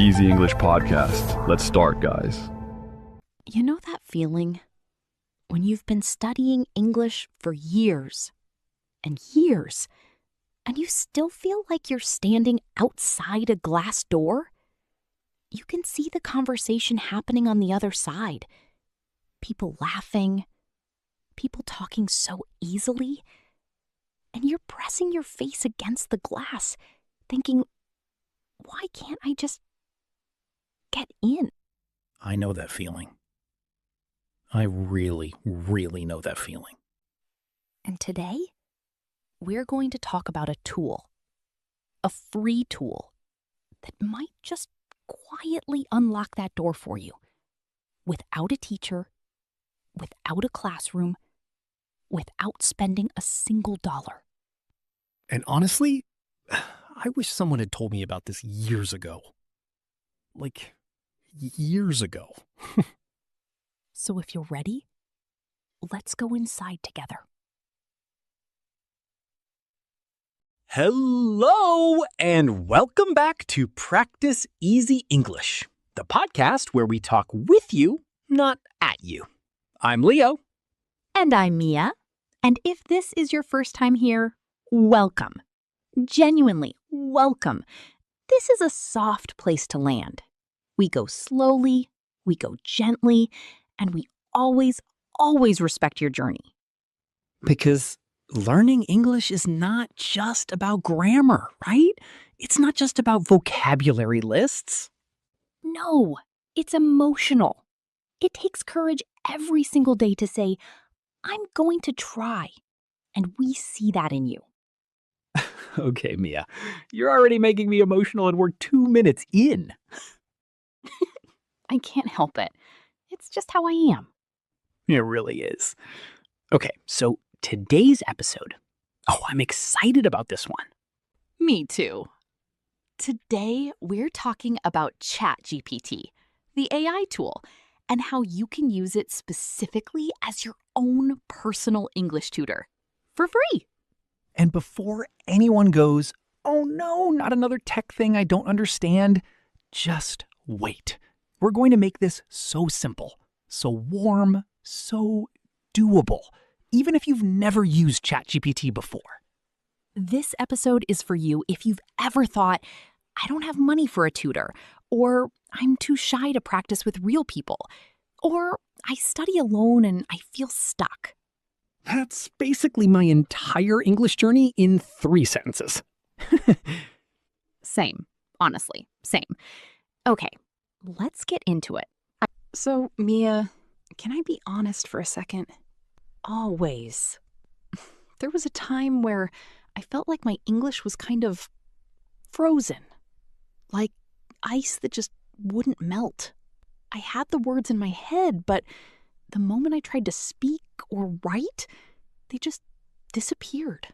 Easy English Podcast. Let's start, guys. You know that feeling when you've been studying English for years and years, and you still feel like you're standing outside a glass door? You can see the conversation happening on the other side. People laughing, people talking so easily, and you're pressing your face against the glass, thinking, why can't I just get in? I know that feeling. I really, really know that feeling. And today, we're going to talk about a tool, a free tool that might just quietly unlock that door for you without a teacher, without a classroom, without spending a single dollar. And honestly, I wish someone had told me about this years ago. Like, years ago. So if you're ready, let's go inside together. Hello, and welcome back to Practice Easy English, the podcast where we talk with you, not at you. I'm Leo. And I'm Mia. And if this is your first time here, welcome. Genuinely, welcome. This is a soft place to land. We go slowly, we go gently, and we always respect your journey. Because learning English is not just about grammar, right? It's not just about vocabulary lists. No, it's emotional. It takes courage every single day to say, I'm going to try. And we see that in you. Okay, Mia, you're already making me emotional and we're 2 minutes in. I can't help it. It's just how I am. It really is. Okay, so today's episode. Oh, I'm excited about this one. Me too. Today, we're talking about ChatGPT, the AI tool, and how you can use it specifically as your own personal English tutor for free. And before anyone goes, oh no, not another tech thing I don't understand, just wait. We're going to make this so simple, so warm, so doable, even if you've never used ChatGPT before. This episode is for you if you've ever thought, I don't have money for a tutor, or I'm too shy to practice with real people, or I study alone and I feel stuck. That's basically my entire English journey in 3 sentences. Same, honestly, same. Okay, let's get into it. So, Mia, can I be honest for a second? Always. There was a time where I felt like my English was kind of frozen, like ice that just wouldn't melt. I had the words in my head, but the moment I tried to speak or write, they just disappeared.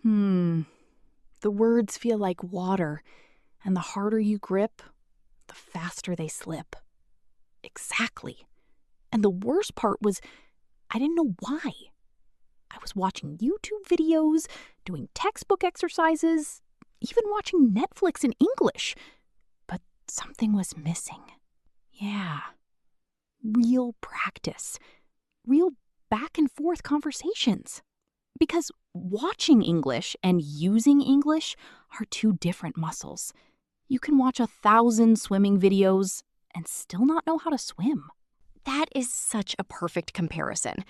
The words feel like water, and the harder you grip, the faster they slip. Exactly. And the worst part was, I didn't know why. I was watching YouTube videos, doing textbook exercises, even watching Netflix in English. But something was missing. Yeah. Real practice. Real back and forth conversations. Because watching English and using English are 2 different muscles. You can watch 1,000 swimming videos and still not know how to swim. That is such a perfect comparison.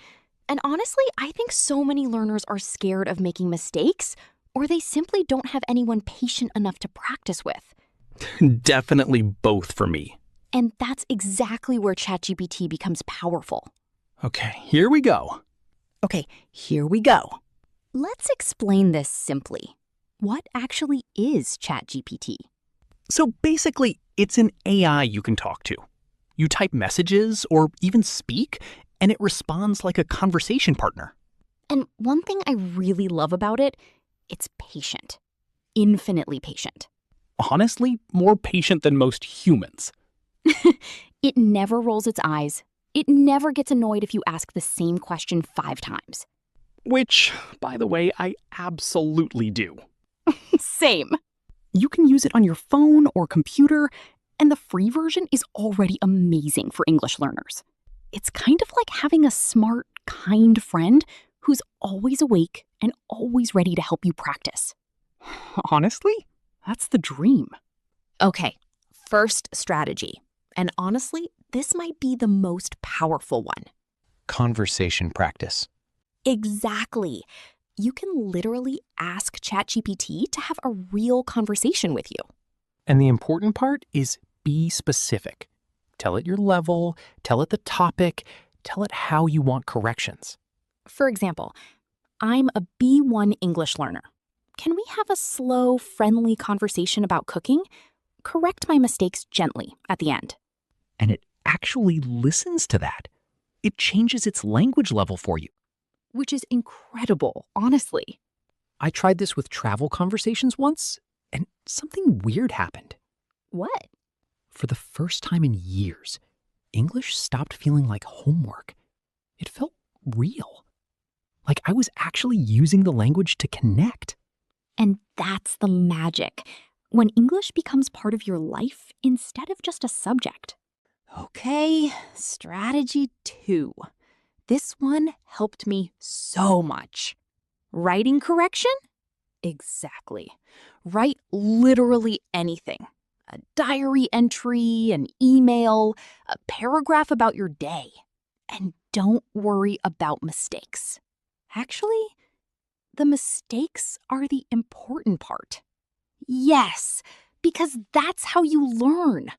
And honestly, I think so many learners are scared of making mistakes, or they simply don't have anyone patient enough to practice with. Definitely both for me. And that's exactly where ChatGPT becomes powerful. Okay, here we go. Okay, here we go. Let's explain this simply. What actually is ChatGPT? So basically, it's an AI you can talk to. You type messages or even speak, and it responds like a conversation partner. And one thing I really love about it, it's patient. Infinitely patient. Honestly, more patient than most humans. It never rolls its eyes. It never gets annoyed if you ask the same question 5 times. Which, by the way, I absolutely do. Same. You can use it on your phone or computer, And the free version is already amazing for English learners. It's kind of like having a smart, kind friend who's always awake and always ready to help you practice. Honestly, that's the dream. Okay, first strategy. And honestly, this might be the most powerful one. Conversation practice. Exactly. You can literally ask ChatGPT to have a real conversation with you. And the important part is be specific. Tell it your level, tell it the topic, tell it how you want corrections. For example, I'm a B1 English learner. Can we have a slow, friendly conversation about cooking? Correct my mistakes gently at the end. And it actually listens to that. It changes its language level for you. Which is incredible, honestly. I tried this with travel conversations once, and something weird happened. What? For the first time in years, English stopped feeling like homework. It felt real. Like I was actually using the language to connect. And that's the magic. When English becomes part of your life instead of just a subject. Okay, strategy 2. This one helped me so much. Writing correction? Exactly. Write literally anything. A diary entry, an email, a paragraph about your day. And don't worry about mistakes. Actually, the mistakes are the important part. Yes, because that's how you learn.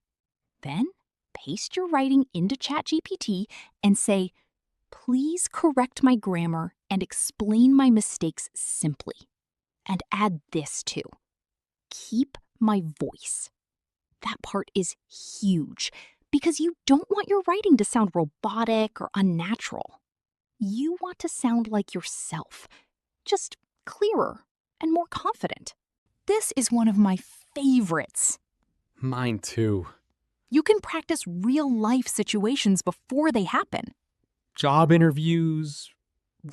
Then paste your writing into ChatGPT and say, please correct my grammar and explain my mistakes simply. And add this too. Keep my voice. That part is huge because you don't want your writing to sound robotic or unnatural. You want to sound like yourself, just clearer and more confident. This is one of my favorites. Mine too. You can practice real-life situations before they happen. Job interviews.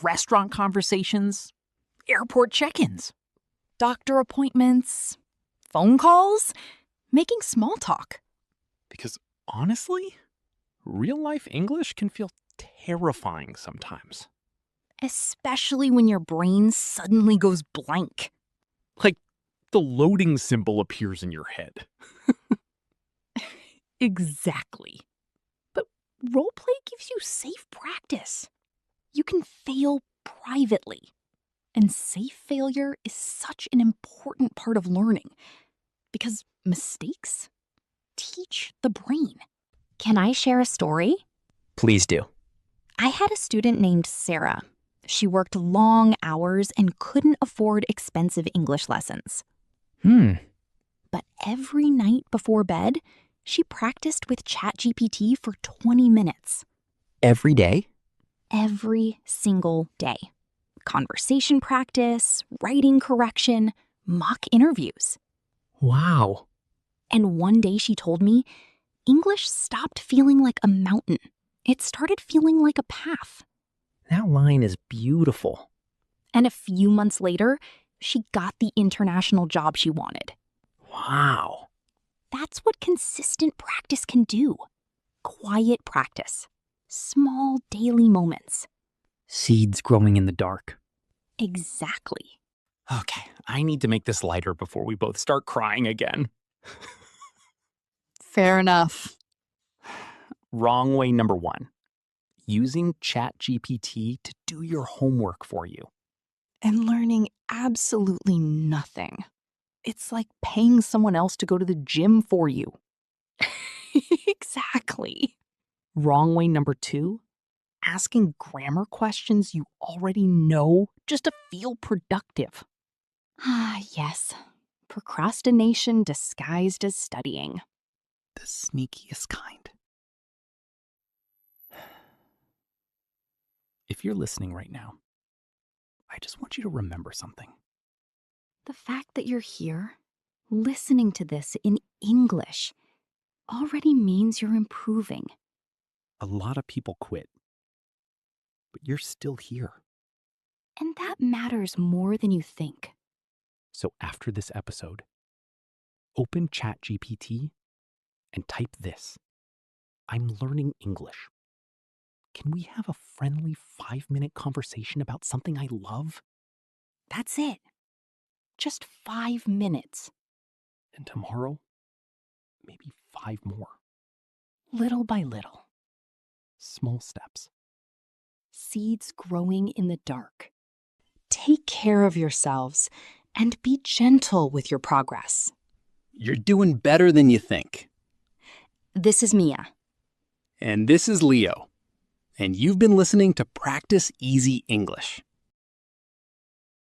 Restaurant conversations, airport check-ins, doctor appointments, phone calls, making small talk. Because honestly, real-life English can feel terrifying sometimes. Especially when your brain suddenly goes blank. Like the loading symbol appears in your head. Exactly. But roleplay gives you safe practice. You can fail privately. And safe failure is such an important part of learning because mistakes teach the brain. Can I share a story? Please do. I had a student named Sarah. She worked long hours and couldn't afford expensive English lessons. But every night before bed, she practiced with ChatGPT for 20 minutes. Every day? Every single day. Conversation practice, writing correction, mock interviews. Wow. And one day she told me, English stopped feeling like a mountain. It started feeling like a path. That line is beautiful. And a few months later, she got the international job she wanted. Wow. That's what consistent practice can do. Quiet practice. Small daily moments. Seeds growing in the dark. Exactly. Okay, I need to make this lighter before we both start crying again. Fair enough. Wrong way number 1. Using ChatGPT to do your homework for you. And learning absolutely nothing. It's like paying someone else to go to the gym for you. Exactly. Wrong way number 2, asking grammar questions you already know just to feel productive. Ah, yes. Procrastination disguised as studying. The sneakiest kind. If you're listening right now, I just want you to remember something. The fact that you're here, listening to this in English, already means you're improving. A lot of people quit, but you're still here. And that matters more than you think. So after this episode, open ChatGPT and type this. I'm learning English. Can we have a friendly 5-minute conversation about something I love? That's it. Just 5 minutes. And tomorrow, maybe 5 more. Little by little. Small steps. Seeds growing in the dark. Take care of yourselves and be gentle with your progress. You're doing better than you think. This is Mia. And this is Leo. And you've been listening to Practice Easy English.